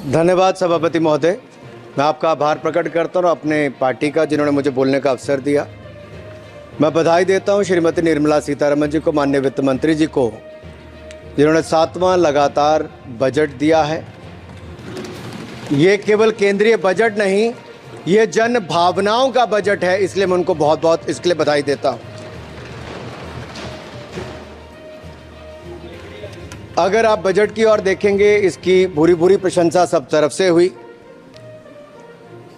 धन्यवाद सभापति महोदय। मैं आपका आभार प्रकट करता हूँ अपने पार्टी का, जिन्होंने मुझे बोलने का अवसर दिया। मैं बधाई देता हूँ श्रीमती निर्मला सीतारमण जी को, माननीय वित्त मंत्री जी को, जिन्होंने 7वां लगातार बजट दिया है। ये केवल केंद्रीय बजट नहीं, ये जन भावनाओं का बजट है, इसलिए मैं उनको बहुत बहुत इसके लिए बधाई देता हूँ। अगर आप बजट की ओर देखेंगे, इसकी भूरी भूरी प्रशंसा सब तरफ से हुई,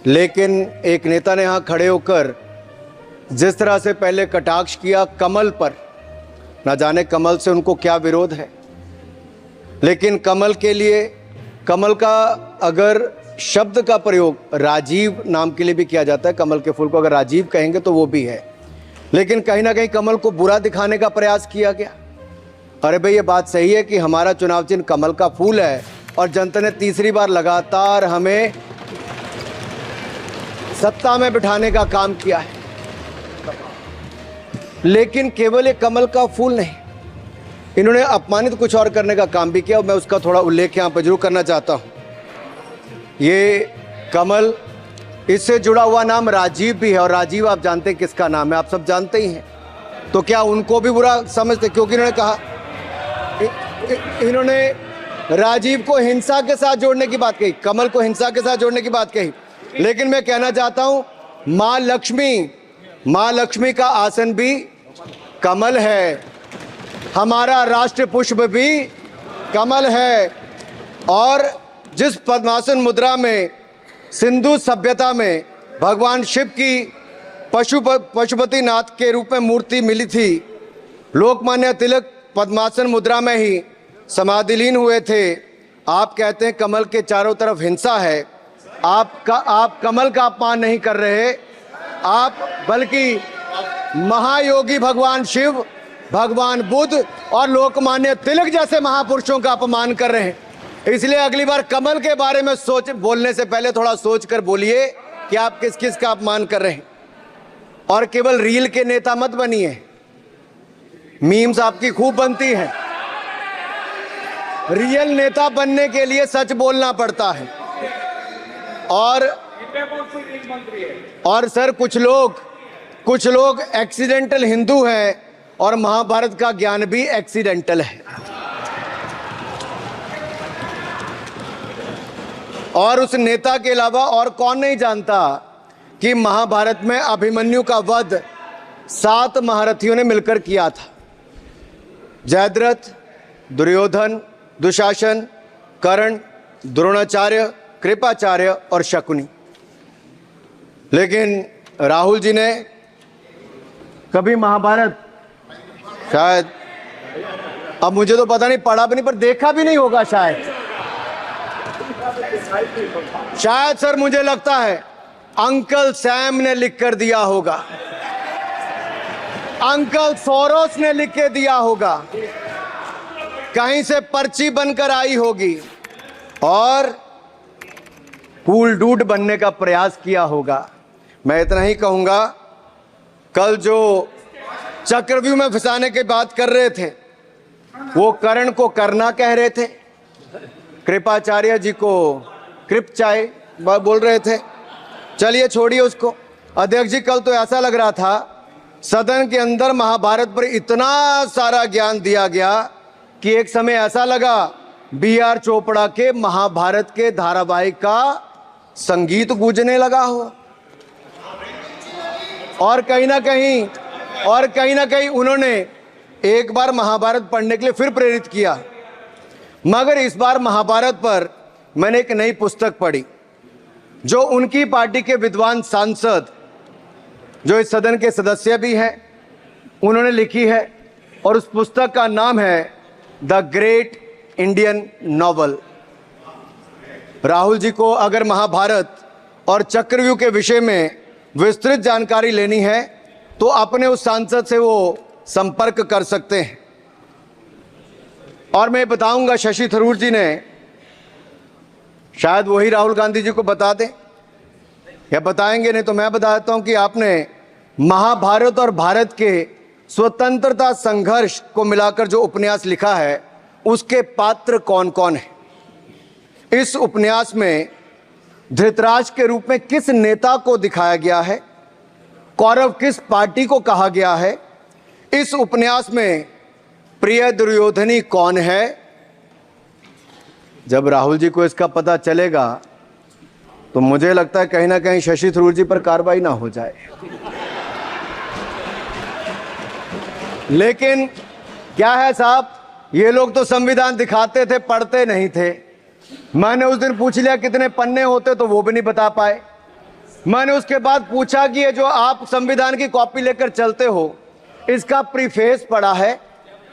लेकिन एक नेता ने यहाँ खड़े होकर जिस तरह से पहले कटाक्ष किया कमल पर, ना जाने कमल से उनको क्या विरोध है, लेकिन कमल के लिए, कमल का अगर शब्द का प्रयोग राजीव नाम के लिए भी किया जाता है, कमल के फूल को अगर राजीव कहेंगे तो वो भी है, लेकिन कहीं ना कहीं कमल को बुरा दिखाने का प्रयास किया गया। अरे भाई, ये बात सही है कि हमारा चुनाव चिन्ह कमल का फूल है और जनता ने तीसरी बार लगातार हमें सत्ता में बिठाने का काम किया है, लेकिन केवल ये कमल का फूल नहीं, इन्होंने अपमानित कुछ और करने का काम भी किया और मैं उसका थोड़ा उल्लेख यहाँ पर जरूर करना चाहता हूँ। ये कमल, इससे जुड़ा हुआ नाम राजीव भी है और राजीव आप जानते हैं किसका नाम है, आप सब जानते ही हैं। तो क्या उनको भी बुरा समझते? क्योंकि इन्होंने कहा, इन्होंने राजीव को हिंसा के साथ जोड़ने की बात कही, कमल को हिंसा के साथ जोड़ने की बात कही, लेकिन मैं कहना चाहता हूं मां लक्ष्मी का आसन भी कमल है, हमारा राष्ट्र पुष्प भी कमल है। और जिस पद्मासन मुद्रा में सिंधु सभ्यता में भगवान शिव की पशुपति नाथ के रूप में मूर्ति मिली थी, लोकमान्य तिलक पद्मासन मुद्रा में ही समाधिलीन हुए थे। आप कहते हैं कमल के चारों तरफ हिंसा है। आप कमल का अपमान नहीं कर रहे, आप बल्कि महायोगी भगवान शिव, भगवान बुद्ध और लोकमान्य तिलक जैसे महापुरुषों का अपमान कर रहे हैं। इसलिए अगली बार कमल के बारे में बोलने से पहले थोड़ा सोच कर बोलिए कि आप किस किस का अपमान कर रहे हैं। और केवल रील के नेता मत बनिए, मीम्स आपकी खूब बनती हैं। रियल नेता बनने के लिए सच बोलना पड़ता है। और सर, कुछ लोग एक्सीडेंटल हिंदू हैं और महाभारत का ज्ञान भी एक्सीडेंटल है। और उस नेता के अलावा और कौन नहीं जानता कि महाभारत में अभिमन्यु का वध 7 महारथियों ने मिलकर किया था। जयद्रथ, दुर्योधन, दुशासन, कर्ण, द्रोणाचार्य, कृपाचार्य और शकुनी। लेकिन राहुल जी ने कभी महाभारत, शायद, अब मुझे तो पता नहीं, पढ़ा भी नहीं, पर देखा भी नहीं होगा शायद सर, मुझे लगता है अंकल सैम ने लिख कर दिया होगा, अंकल सोरोस ने लिख के दिया होगा, कहीं से पर्ची बनकर आई होगी और कूल डूड बनने का प्रयास किया होगा। मैं इतना ही कहूंगा, कल जो चक्रव्यूह में फंसाने की बात कर रहे थे, वो कर्ण को करना कह रहे थे, कृपाचार्य जी को कृपचाय बोल रहे थे। चलिए छोड़िए उसको। अध्यक्ष जी, कल तो ऐसा लग रहा था सदन के अंदर महाभारत पर इतना सारा ज्ञान दिया गया कि एक समय ऐसा लगा BR चोपड़ा के महाभारत के धारावाहिक का संगीत गूंजने लगा हो। और कहीं ना कहीं उन्होंने एक बार महाभारत पढ़ने के लिए फिर प्रेरित किया। मगर इस बार महाभारत पर मैंने एक नई पुस्तक पढ़ी, जो उनकी पार्टी के विद्वान सांसद, जो इस सदन के सदस्य भी हैं, उन्होंने लिखी है। और उस पुस्तक का नाम है the great Indian novel. Rahul ji को अगर महाभारत और चक्रव्यूह के विषय में विस्तृत जानकारी लेनी है तो अपने उस सांसद से वो संपर्क कर सकते हैं। और मैं बताऊंगा, शशि थरूर जी ने, शायद वही राहुल गांधी जी को बता दें या बताएंगे, नहीं तो मैं बता देता हूं कि आपने महाभारत और भारत के स्वतंत्रता संघर्ष को मिलाकर जो उपन्यास लिखा है, उसके पात्र कौन कौन है। इस उपन्यास में धृतराष्ट्र के रूप में किस नेता को दिखाया गया है, कौरव किस पार्टी को कहा गया है, इस उपन्यास में प्रिय दुर्योधनी कौन है। जब राहुल जी को इसका पता चलेगा तो मुझे लगता है कहीं ना कहीं शशि थरूर जी पर कार्रवाई ना हो जाए। लेकिन क्या है साहब, ये लोग तो संविधान दिखाते थे, पढ़ते नहीं थे। मैंने उस दिन पूछ लिया कितने पन्ने होते, तो वो भी नहीं बता पाए। मैंने उसके बाद पूछा कि ये जो आप संविधान की कॉपी लेकर चलते हो, इसका प्रीफेस पढ़ा है,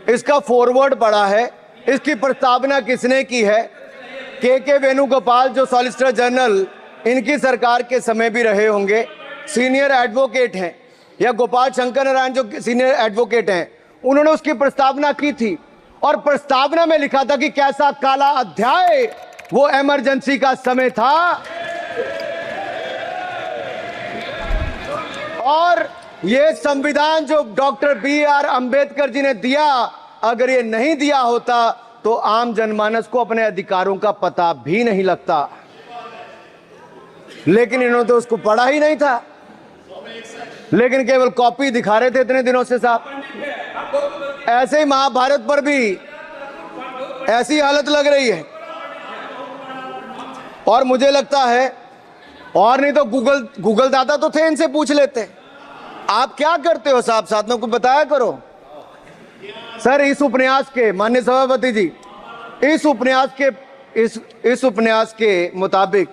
इसका फॉरवर्ड पढ़ा है, इसकी प्रस्तावना किसने की है। के वेणुगोपाल जो सॉलिसिटर जनरल इनकी सरकार के समय भी रहे होंगे, सीनियर एडवोकेट हैं, या गोपाल शंकर नारायण जो सीनियर एडवोकेट हैं, उन्होंने उसकी प्रस्तावना की थी और प्रस्तावना में लिखा था कि कैसा काला अध्याय वो इमरजेंसी का समय था। और ये संविधान जो डॉक्टर BR अंबेडकर जी ने दिया, अगर ये नहीं दिया होता तो आम जनमानस को अपने अधिकारों का पता भी नहीं लगता। लेकिन इन्होंने तो उसको पढ़ा ही नहीं था, लेकिन केवल कॉपी दिखा रहे थे इतने दिनों से साहब। ऐसे ही महाभारत पर भी ऐसी हालत लग रही है। और मुझे लगता है, और नहीं तो गूगल दादा तो थे, इनसे पूछ लेते आप क्या करते हो साहब, साथ में कुछ बताया करो। सर इस उपन्यास के, माननीय सभापति जी, इस उपन्यास के मुताबिक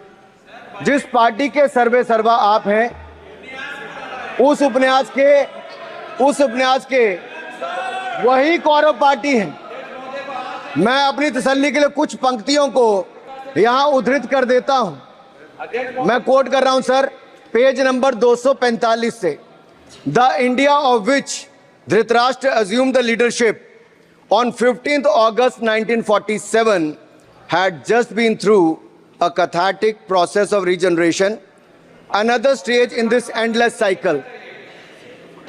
जिस पार्टी के सर्वे सर्वा आप हैं, उस उपन्यास के वही कौरव पार्टी है। मैं अपनी तसल्ली के लिए कुछ पंक्तियों को यहां उद्धृत कर देता हूं। मैं कोट कर रहा हूं सर, पेज नंबर 245 से। The India of which Dhritarashtra assumed the leadership on 15th August 1947 had just been through a cathartic process of regeneration, another stage in this endless cycle.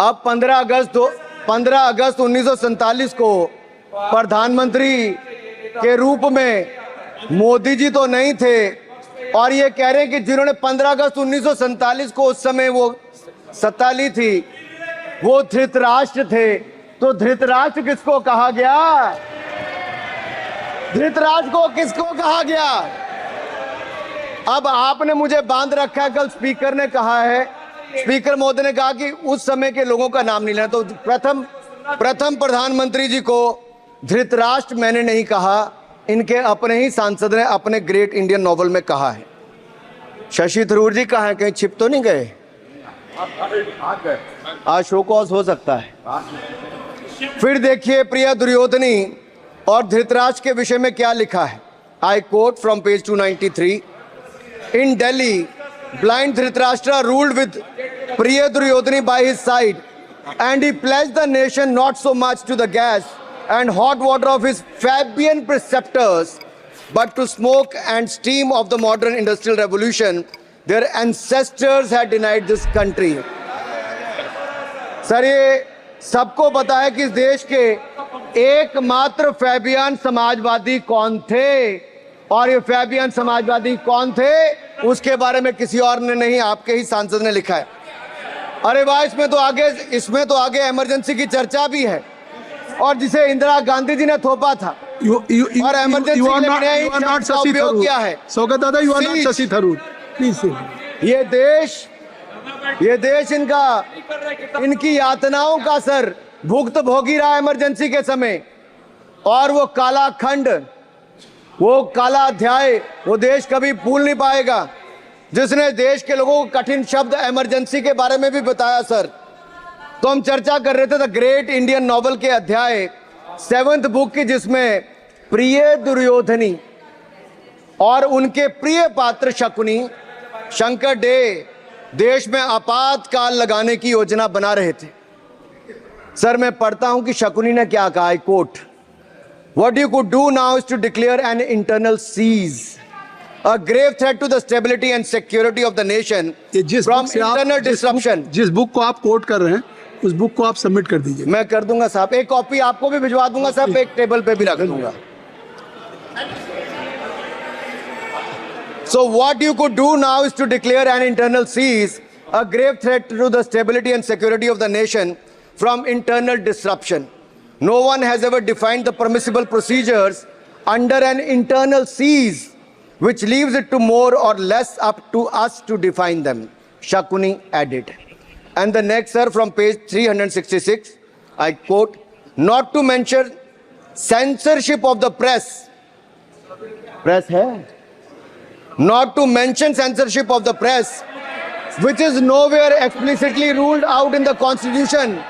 अब 15 अगस्त 1947 को प्रधानमंत्री के रूप में मोदी जी तो नहीं थे, और ये कह रहे हैं कि जिन्होंने 15 अगस्त 1947 को उस समय वो सत्ता ली थी, वो धृतराष्ट्र थे। तो धृतराष्ट्र किसको कहा गया? धृतराष्ट्र को किसको कहा गया? अब आपने मुझे बांध रखा है। कल स्पीकर ने कहा है, स्पीकर महोदय ने कहा कि उस समय के लोगों का नाम नहीं लेना। तो प्रथम प्रधानमंत्री जी को धृतराष्ट्र मैंने नहीं कहा, इनके अपने ही सांसद ने अपने ग्रेट इंडियन नॉवल में कहा है। शशि थरूर जी कहाँ हैं? कहीं छिप तो नहीं गए? आज शो कॉज हो सकता है। फिर देखिए प्रिय दुर्योधनी और धृतराष्ट्र के विषय में क्या लिखा है। I quote from page 293। In Delhi, blind Dhritarashtra ruled with Priya Duryodhani by his side, and he pledged the nation not so much to the gas and hot water of his Fabian preceptors, but to smoke and steam of the modern industrial revolution their ancestors had denied this country. Sir ये सबको पता है कि इस देश के एकमात्र Fabian Samajwadi कौन थे, और ये फैबियन समाजवादी कौन थे उसके बारे में किसी और ने नहीं, आपके ही सांसद ने लिखा है। अरे वाह, इसमें तो आगे इमरजेंसी की चर्चा भी है, और जिसे इंदिरा गांधी जी ने थोपा था। और इमरजेंसी का उपयोग किया है। Saugata dada, you are not Shashi Tharoor, please. ये देश इनकी यातनाओं का सर भुगत भोगी रहा इमरजेंसी के समय, और वो काला खंड, वो काला अध्याय वो देश कभी भूल नहीं पाएगा, जिसने देश के लोगों को कठिन शब्द इमरजेंसी के बारे में भी बताया। सर तो हम चर्चा कर रहे थे द ग्रेट इंडियन नॉवल के अध्याय 7th बुक की, जिसमें प्रिय दुर्योधनी और उनके प्रिय पात्र शकुनी शंकर डे देश में आपातकाल लगाने की योजना बना रहे थे। सर मैं पढ़ता हूं कि शकुनी ने क्या कहा। I quote, what you could do now is to declare an internal seize, a grave threat to the stability and security of the nation from internal disruption. जिस बुक को आप कोट कर रहे हैं उस बुक को आप सबमिट कर दीजिए। मैं कर दूंगा साहब, एक कॉपी आपको भी भिजवा दूंगा साहब, एक टेबल पे भी रख दूंगा। So what you could do now is to declare an internal seize, a grave threat to the stability and security of the nation from internal disruption. No one has ever defined the permissible procedures under an internal seize, which leaves it to more or less up to us to define them, Shakuni added. And the next, sir, from page 366, I quote, not to mention censorship of the press. Press hai? Not to mention censorship of the press, which is nowhere explicitly ruled out in the Constitution.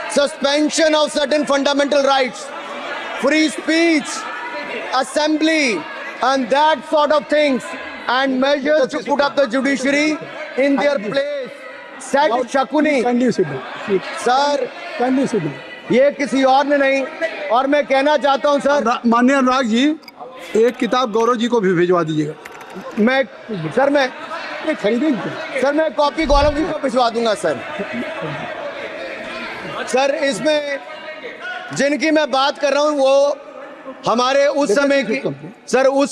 Suspension of certain fundamental rights, free speech, assembly, and that sort of things, and measures to put up the judiciary in their place, said Shakuni. Kindly sit down. Sir, Kindly sit down. ये किसी और ने नहीं, और मैं कहना चाहता हूं सर, माननीय अनुराग जी, एक किताब गौरव जी को भी भिजवा दीजिएगा। मैं खरीदेंगे सर, मैं कॉपी गौरव जी को भिजवा दूंगा सर। सर, इसमें जिनकी मैं बात कर रहा हूं वो हमारे उस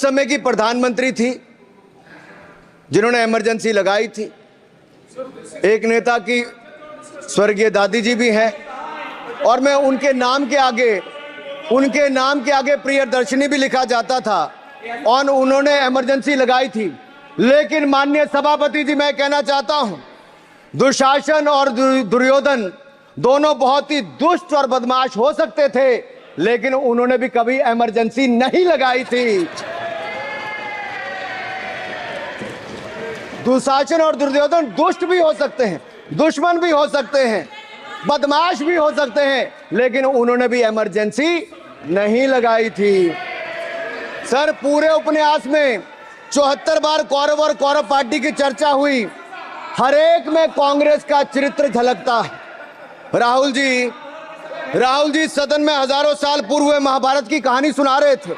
समय की प्रधानमंत्री थी जिन्होंने इमरजेंसी लगाई थी। एक नेता की स्वर्गीय दादी जी भी हैं, और मैं उनके नाम के आगे प्रियदर्शनी भी लिखा जाता था, और उन्होंने इमरजेंसी लगाई थी। लेकिन माननीय सभापति जी, मैं कहना चाहता हूं, दुशासन और दुर्योधन दोनों बहुत ही दुष्ट और बदमाश हो सकते थे, लेकिन उन्होंने भी कभी इमरजेंसी नहीं लगाई थी। दुशासन और दुर्योधन दुष्ट भी हो सकते हैं, दुश्मन भी हो सकते हैं, बदमाश भी हो सकते हैं, लेकिन उन्होंने भी इमरजेंसी नहीं लगाई थी। सर, पूरे उपन्यास में 74 बार कौरव और कौरव पार्टी की चर्चा हुई, हर एक में कांग्रेस का चरित्र झलकता है। राहुल जी सदन में हजारों साल पूर्व हुए महाभारत की कहानी सुना रहे थे,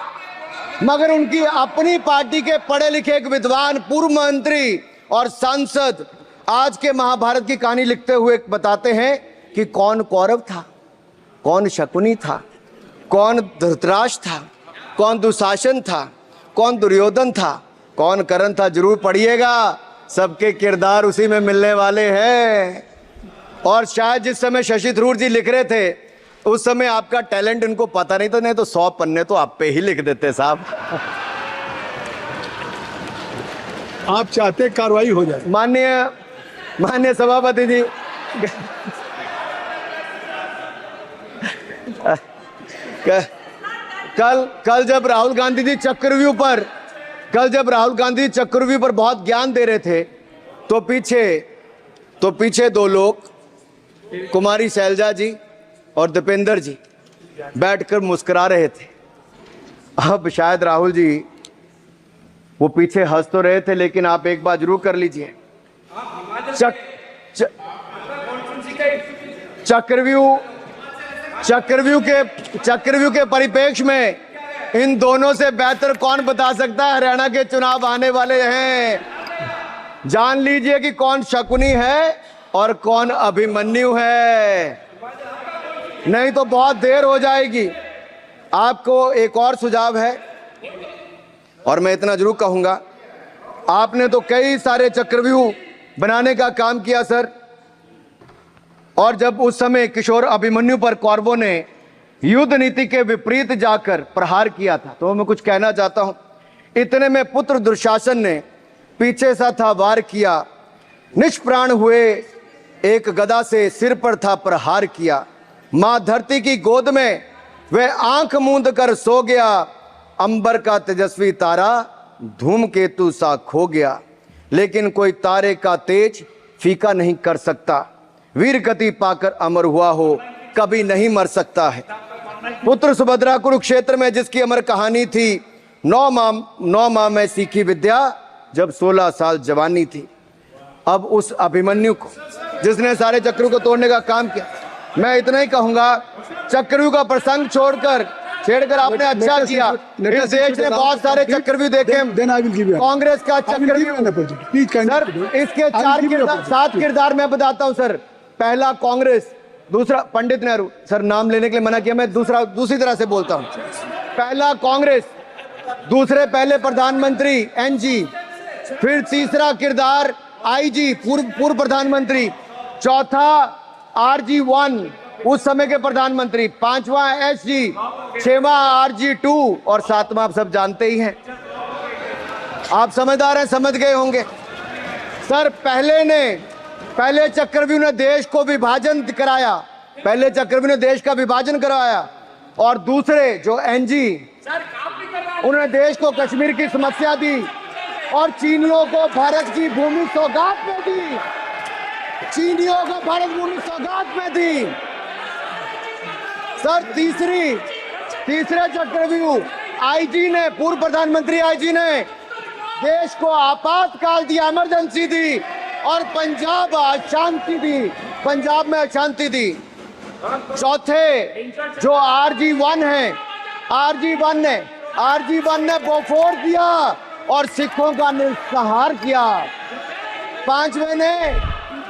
मगर उनकी अपनी पार्टी के पढ़े लिखे एक विद्वान पूर्व मंत्री और सांसद आज के महाभारत की कहानी लिखते हुए बताते हैं कि कौन कौरव था, कौन शकुनी था, कौन धृतराष्ट्र था, कौन दुशासन था, कौन दुर्योधन था, कौन कर्ण था। जरूर पढ़िएगा, सबके किरदार उसी में मिलने वाले हैं। और शायद जिस समय शशि थरूर जी लिख रहे थे, उस समय आपका टैलेंट इनको पता नहीं था, नहीं तो 100 पन्ने तो आप पे ही लिख देते साहब। आप चाहते कार्रवाई हो जाए। माननीय सभापति जी, कल जब राहुल गांधी जी चक्रव्यूह पर बहुत ज्ञान दे रहे थे, तो पीछे दो लोग, कुमारी शैलजा जी और दीपेंद्र जी, बैठकर मुस्कुरा रहे थे। अब शायद राहुल जी वो पीछे हंस तो रहे थे, लेकिन आप एक बात जरूर कर लीजिए, चक्रव्यूह के परिप्रेक्ष्य में इन दोनों से बेहतर कौन बता सकता है हरियाणा के चुनाव आने वाले हैं। जान लीजिए कि कौन शकुनी है और कौन अभिमन्यु है, नहीं तो बहुत देर हो जाएगी। आपको एक और सुझाव है, और मैं इतना जरूर कहूंगा, आपने तो कई सारे चक्रव्यूह बनाने का काम किया सर, और जब उस समय किशोर अभिमन्यु पर कौरवों ने युद्ध नीति के विपरीत जाकर प्रहार किया था, तो मैं कुछ कहना चाहता हूं। इतने में पुत्र दुशासन ने पीछे से था वार किया, निष्प्राण हुए एक गदा से सिर पर था प्रहार किया। मां धरती की गोद में वह आंख मूंद कर सो गया, अंबर का तेजस्वी तारा धूमकेतु सा खो गया। लेकिन कोई तारे का तेज फीका नहीं कर सकता, वीर गति पाकर अमर हुआ हो कभी नहीं मर सकता है। पुत्र सुभद्रा कुरुक्षेत्र में जिसकी अमर कहानी थी, 9 माह में सीखी विद्या जब 16 साल जवानी थी। अब उस अभिमन्यु को, जिसने सारे चक्रों को तोड़ने का काम किया, मैं इतना ही कहूंगा, चक्रव्यूह का प्रसंग छेड़कर आपने अच्छा किया। इस देश ने बहुत सारे चक्रव्यूह देखे, कांग्रेस का चक्रव्यूह सर, इसके 7 किरदार मैं बताता हूं सर। पहला कांग्रेस, दूसरा पंडित नेहरू, सर नाम लेने के लिए मना किया, मैं दूसरी तरह से बोलता हूं। पहला कांग्रेस, दूसरे पहले प्रधानमंत्री NG, फिर तीसरा किरदार आईजी पूर्व प्रधानमंत्री, चौथा RG1 उस समय के प्रधानमंत्री, पांचवा SG, छठवां RG2 और सातवां आप सब जानते ही हैं। आप समझदार हैं, समझ गए होंगे। सर पहले चक्रव्यूह ने देश को विभाजन कराया, पहले चक्रव्यूह ने देश का विभाजन करवाया, और दूसरे जो NG उन्होंने देश को कश्मीर की समस्या दी और चीनियों को भारत की भूमि सौगात में दी, चीनियों को भारत भूमि सौगात में दी। सर तीसरे चक्रव्यूह आईजी ने, पूर्व प्रधानमंत्री आईजी ने देश को आपातकाल दी, इमरजेंसी दी और पंजाब में अशांति दी। चौथे जो RG1 है, RG1 ने बोफोर्स दिया और सिखों का निस्सहार किया।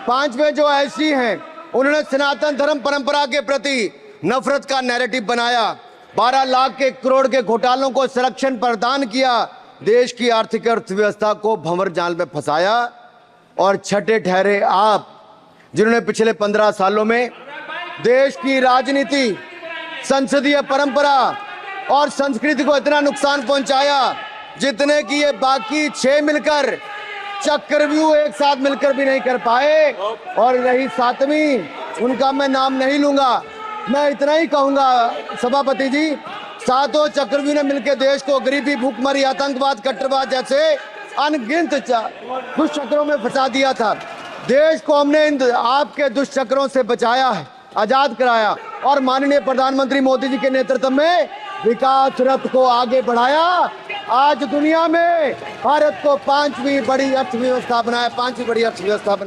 पांचवें जो SG हैं, उन्होंने सनातन धर्म परंपरा के प्रति नफरत का नैरेटिव बनाया, 12 लाख के करोड़ के घोटालों को संरक्षण प्रदान किया, देश की आर्थिक अर्थव्यवस्था को भंवर जाल में फंसाया। और छठे ठहरे आप, जिन्होंने पिछले 15 सालों में देश की राजनीति, संसदीय परंपरा और संस्कृति को इतना नुकसान पहुंचाया जितने कि ये बाकी 6 मिलकर चक्रव्यूह एक साथ मिलकर भी नहीं कर पाए। और रही 7वीं, उनका मैं नाम नहीं लूंगा, मैं इतना ही कहूंगा सभापति जी, 7 चक्रव्यूह ने मिलकर देश को गरीबी, भूखमरी, आतंकवाद, कट्टरवाद जैसे अनगिनत दुष्चक्रों में फंसा दिया था। देश को हमने इन आपके दुष्चक्रों से बचाया है, आजाद कराया और माननीय प्रधानमंत्री मोदी जी के नेतृत्व में विकास रथ को आगे बढ़ाया। आज दुनिया में भारत को 5वीं बड़ी अर्थव्यवस्था बनाया, 5वीं बड़ी अर्थव्यवस्था बनाया।